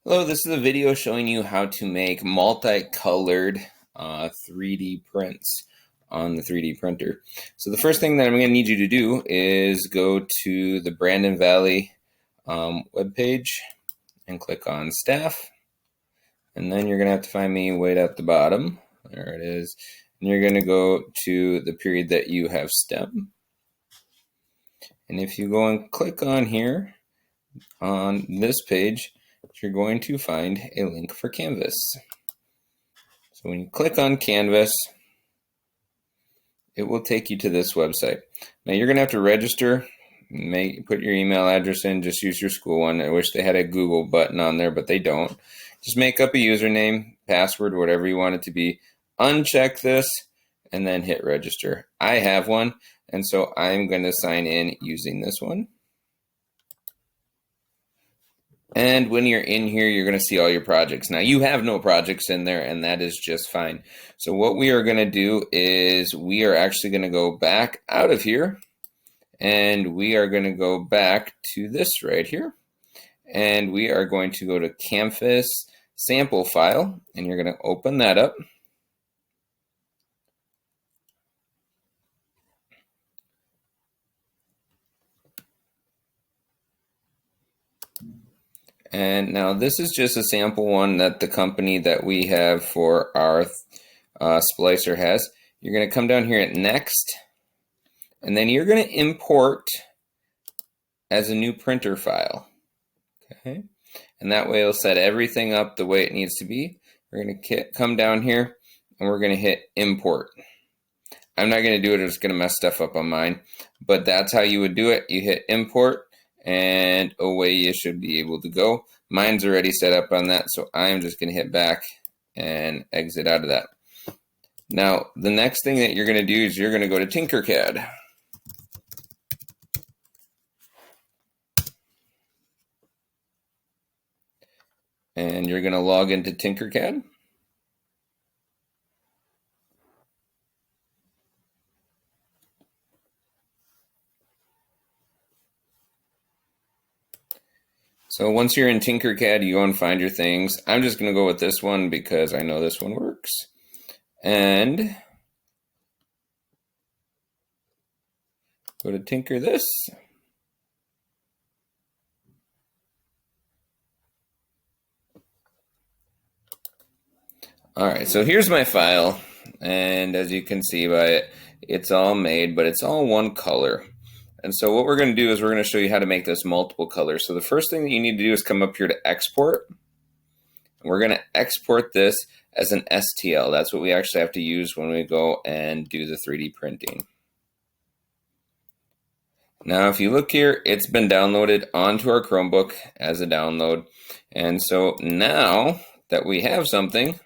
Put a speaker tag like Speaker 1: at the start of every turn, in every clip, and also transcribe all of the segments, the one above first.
Speaker 1: Hello, this is a video showing you how to make multicolored 3D prints on the 3D printer. So the first thing that I'm going to need you to do is go to the Brandon Valley webpage and click on Staff. And then you're going to have to find me way at the bottom. There it is. And you're going to go to the period that you have STEM. And if you go and click on here on this page, you're going to find a link for Canvas. So when you click on Canvas, it will take you to this website. Now you're going to have to register, put your email address in, just use your school one. I wish they had a Google button on there, but they don't. Just make up a username, password, whatever you want it to be. Uncheck this and then hit register. I have one, and so I'm going to sign in using this one. And when you're in here, you're going to see all your projects. Now, you have no projects in there, and that is just fine. So what we are going to do is we are actually going to go back out of here, and we are going to go back to this right here. And we are going to go to Canvas sample file, and you're going to open that up. And now this is just a sample one that the company that we have for our splicer has. You're going to come down here at Next, and then you're going to import as a new printer file. Okay, and that way it'll set everything up the way it needs to be. We're going to come down here, and we're going to hit Import. I'm not going to do it, it's going to mess stuff up on mine, but that's how you would do it. You hit Import, and away you should be able to go. Mine's already set up on that, so I'm just going to hit back and exit out of that. Now, the next thing that you're going to do is you're going to go to Tinkercad. And you're going to log into Tinkercad. So once you're in Tinkercad, you go and find your things. I'm just going to go with this one because I know this one works. And go to Tinker this. All right, so here's my file. And as you can see by it, it's all made, but it's all one color. And so what we're going to do is we're going to show you how to make this multiple colors. So the first thing that you need to do is come up here to export. We're going to export this as an STL. That's what we actually have to use when we go and do the 3D printing. Now, if you look here, it's been downloaded onto our Chromebook as a download. And so now that we have something,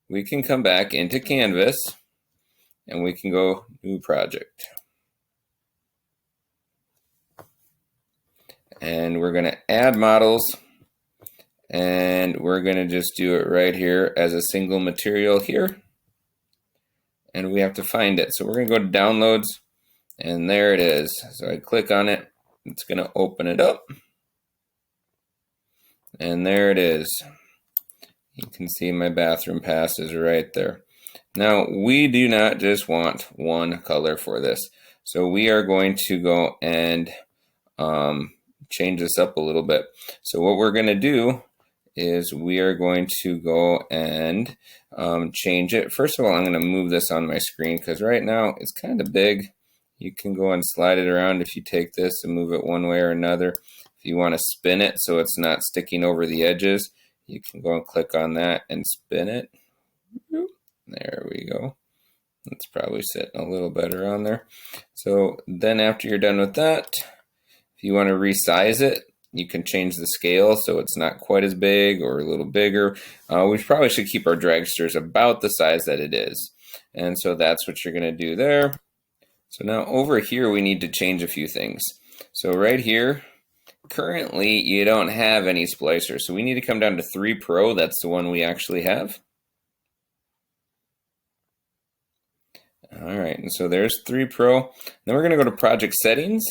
Speaker 1: we can come back into Canvas and we can go New Project. And we're going to add models, and we're going to just do it right here as a single material here. And we have to find it. So we're going to go to Downloads, and there it is. So I click on it. It's going to open it up. And there it is. You can see my bathroom pass is right there. Now, we do not just want one color for this. So we are going to go and change this up a little bit. So what we're going to do is we are going to go and change it. First of all, I'm going to move this on my screen because right now it's kind of big. You can go and slide it around if you take this and move it one way or another. If you want to spin it so it's not sticking over the edges, you can go and click on that and spin it. There we go. It's probably sitting a little better on there. So then after you're done with that, if you want to resize it, you can change the scale so it's not quite as big or a little bigger. We probably should keep our dragsters about the size that it is. And so that's what you're going to do there. So now over here, we need to change a few things. So right here, currently you don't have any splicers. So we need to come down to 3 Pro. That's the one we actually have. All right, and so there's 3 Pro. Then we're going to go to Project Settings.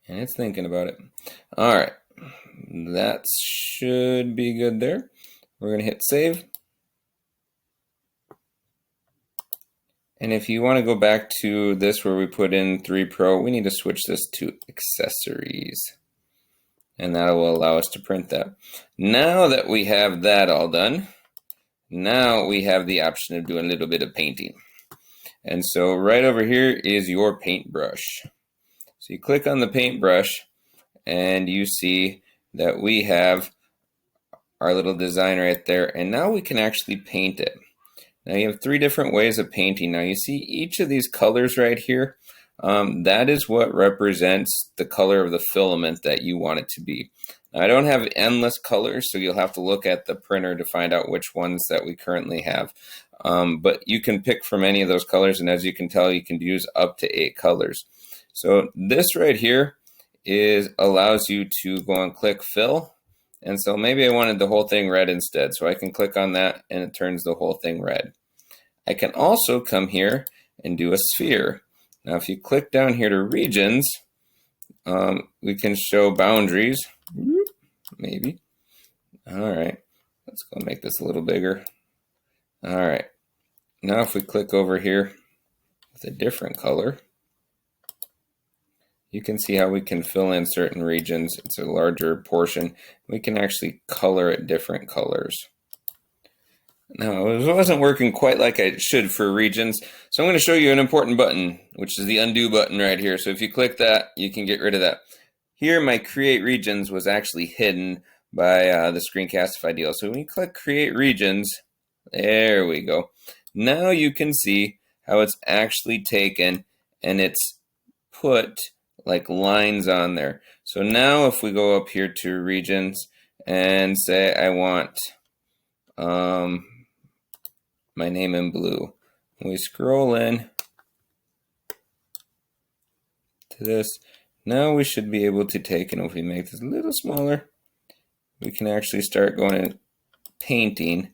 Speaker 1: And it's thinking about it. All right, that should be good there. We're going to hit save. And if you want to go back to this where we put in 3 Pro, we need to switch this to accessories. And that will allow us to print that. Now that we have that all done, now we have the option of doing a little bit of painting. And so right over here is your paintbrush. So you click on the paintbrush and you see that we have our little design right there. And now we can actually paint it. Now you have 3 different ways of painting. Now you see each of these colors right here. That is what represents the color of the filament that you want it to be. Now, I don't have endless colors, so you'll have to look at the printer to find out which ones that we currently have. But you can pick from any of those colors, and as you can tell, you can use up to 8 colors. So this right here allows you to go and click fill. And so maybe I wanted the whole thing red instead, so I can click on that and it turns the whole thing red. I can also come here and do a sphere. Now if you click down here to regions, we can show boundaries, maybe. All right, let's go make this a little bigger. All right, now if we click over here with a different color, you can see how we can fill in certain regions. It's a larger portion. We can actually color it different colors. Now, it wasn't working quite like I should for regions, so I'm going to show you an important button, which is the undo button right here. So if you click that, you can get rid of that. Here, my create regions was actually hidden by the Screencastify deal. So when you click create regions, there we go. Now you can see how it's actually taken and it's put like lines on there. So now if we go up here to regions and say I want my name in blue, we scroll in to this. Now we should be able to take, and if we make this a little smaller, we can actually start going and painting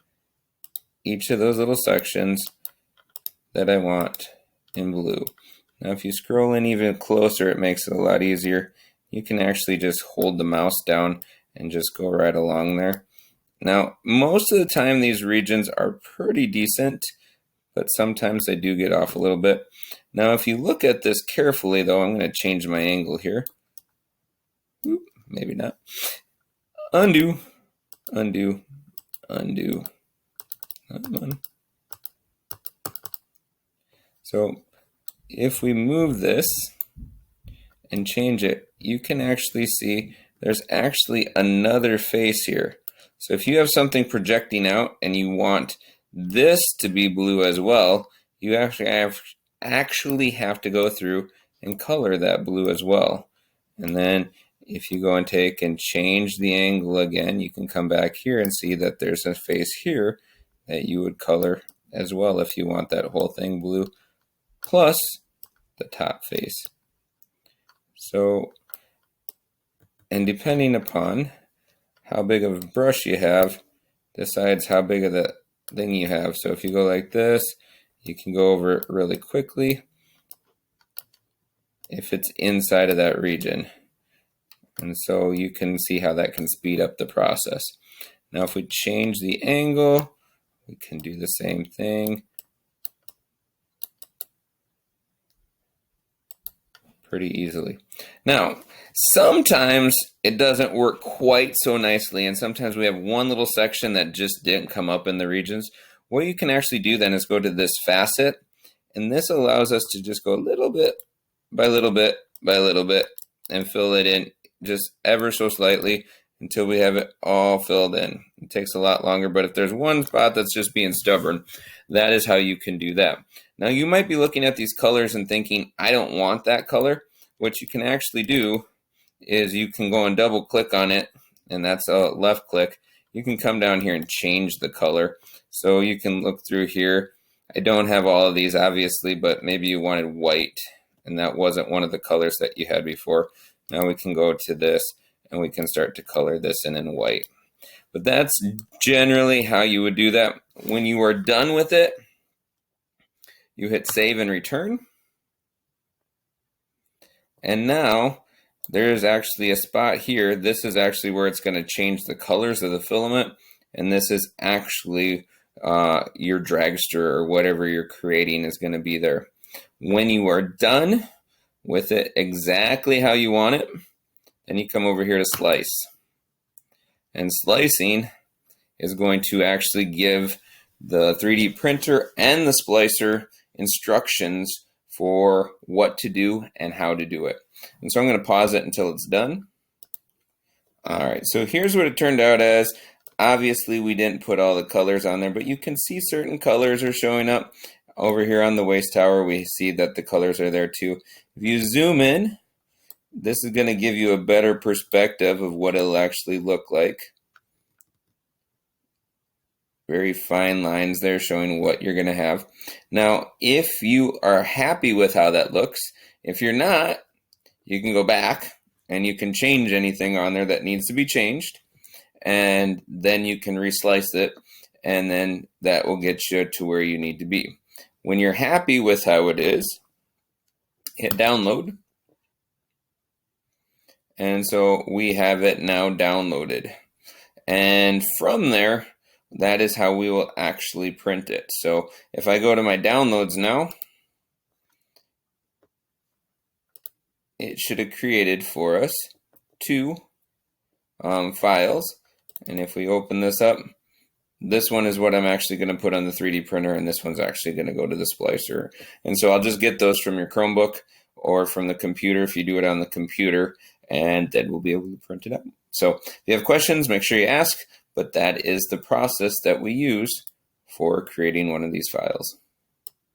Speaker 1: each of those little sections that I want in blue. Now if you scroll in even closer, it makes it a lot easier. You can actually just hold the mouse down and just go right along there. Now most of the time these regions are pretty decent, but sometimes they do get off a little bit. Now if you look at this carefully though, I'm going to change my angle here. Oop, maybe not. Undo, undo, undo. Come on. So if we move this and change it, you can actually see there's actually another face here. So if you have something projecting out and you want this to be blue as well, you actually have to go through and color that blue as well. And then if you go and take and change the angle again, you can come back here and see that there's a face here that you would color as well if you want that whole thing blue, plus the top face. So, and depending upon how big of a brush you have, decides how big of the thing you have. So if you go like this, you can go over it really quickly if it's inside of that region. And so you can see how that can speed up the process. Now if we change the angle, we can do the same thing. Pretty easily. Now, sometimes it doesn't work quite so nicely, and sometimes we have one little section that just didn't come up in the regions. What you can actually do then is go to this facet, and this allows us to just go little bit by little bit by little bit and fill it in just ever so slightly until we have it all filled in. It takes a lot longer, but if there's one spot that's just being stubborn, that is how you can do that. Now you might be looking at these colors and thinking, I don't want that color. What you can actually do is you can go and double click on it, and that's a left click. You can come down here and change the color. So you can look through here. I don't have all of these obviously, but maybe you wanted white and that wasn't one of the colors that you had before. Now we can go to this and we can start to color this in white. But that's generally how you would do that. When you are done with it, you hit save and return. And now there's actually a spot here. This is actually where it's going to change the colors of the filament, and this is actually your dragster or whatever you're creating is going to be there. When you are done with it exactly how you want it, then you come over here to slice. And slicing is going to actually give the 3D printer and the splicer instructions for what to do and how to do it. And so I'm going to pause it until it's done. All right, so here's what it turned out as. Obviously, we didn't put all the colors on there, but you can see certain colors are showing up. Over here on the waist tower, we see that the colors are there too. If you zoom in, this is going to give you a better perspective of what it'll actually look like. Very fine lines there showing what you're going to have. Now, if you are happy with how that looks, if you're not, you can go back and you can change anything on there that needs to be changed, and then you can reslice it, and then that will get you to where you need to be. When you're happy with how it is, hit download. And so we have it now downloaded. And from there, that is how we will actually print it. So if I go to my downloads now, it should have created for us two files. And if we open this up, this one is what I'm actually going to put on the 3D printer, and this one's actually going to go to the splicer. And so I'll just get those from your Chromebook or from the computer if you do it on the computer, and then we'll be able to print it out. So if you have questions, make sure you ask, but that is the process that we use for creating one of these files.